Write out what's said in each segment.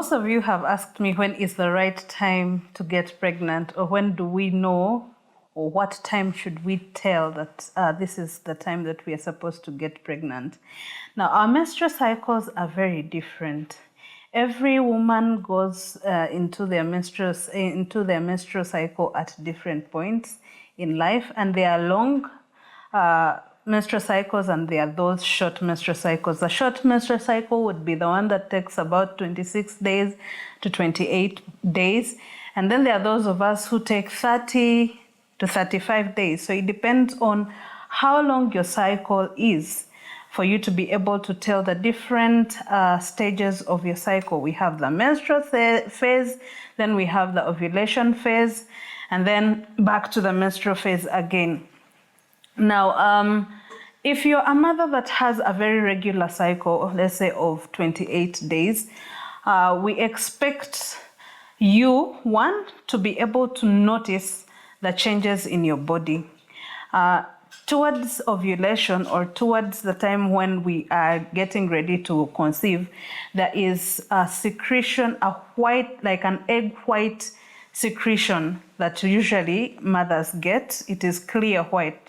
Most of you have asked me when is the right time to get pregnant, or when do we know, or what time should we tell that this is the time that we are supposed to get pregnant. Now, our menstrual cycles are very different. Every woman goes into their menstrual cycle at different points in life, and they are long menstrual cycles, and there are those short menstrual cycles. The short menstrual cycle would be the one that takes about 26 days to 28 days. And then there are those of us who take 30 to 35 days. So it depends on how long your cycle is for you to be able to tell the different stages of your cycle. We have the menstrual phase, then we have the ovulation phase, and then back to the menstrual phase again. Now, if you're a mother that has a very regular cycle, let's say of 28 days, we expect you, one, to be able to notice the changes in your body. Towards ovulation, or towards the time when we are getting ready to conceive, there is a secretion, a white, like an egg white secretion that usually mothers get. It is clear white,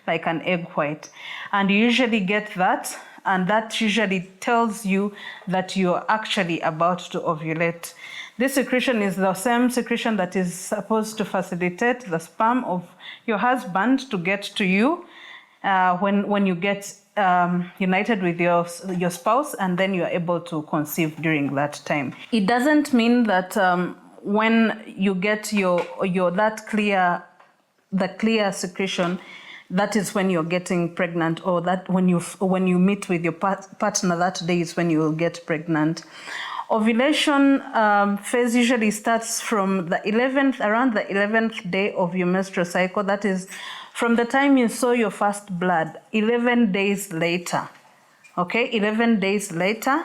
like an egg white. And you usually get that, and that usually tells you that you're actually about to ovulate. This secretion is the same secretion that is supposed to facilitate the sperm of your husband to get to you when you get united with your spouse, and then you are able to conceive during that time. It doesn't mean that when you get the clear secretion, that is when you're getting pregnant, or that when you meet with your partner, that day is when you will get pregnant. Ovulation phase usually starts from around the 11th day of your menstrual cycle. That is from the time you saw your first blood, 11 days later. Okay, 11 days later,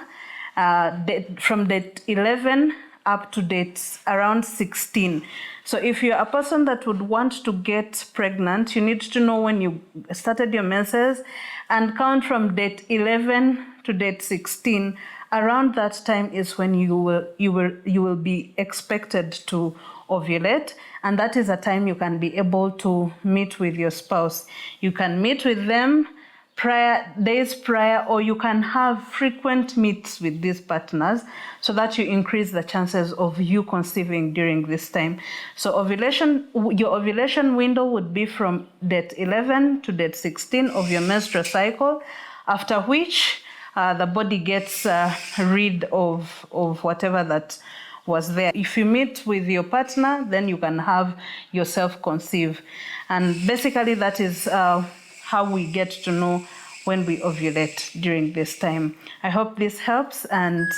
from date 11 up to date around 16. So if you're a person that would want to get pregnant, you need to know when you started your menses and count from date 11 to date 16. Around that time is when you will be expected to ovulate, and that is a time you can be able to meet with your spouse. You can meet with them days prior, or you can have frequent meets with these partners so that you increase the chances of you conceiving during this time. So your ovulation window would be from date 11 to date 16 of your menstrual cycle, after which the body gets rid of whatever that was there. If you meet with your partner, then you can have yourself conceive. And basically that is how we get to know when we ovulate during this time. I hope this helps and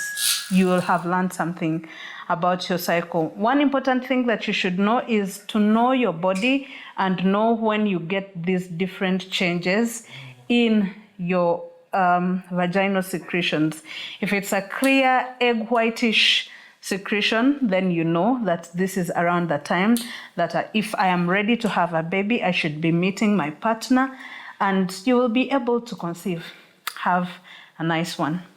you will have learned something about your cycle. One important thing that you should know is to know your body and know when you get these different changes in your vaginal secretions. If it's a clear egg whitish secretion, then you know that this is around the time that if I am ready to have a baby, I should be meeting my partner, and you will be able to conceive. Have a nice one.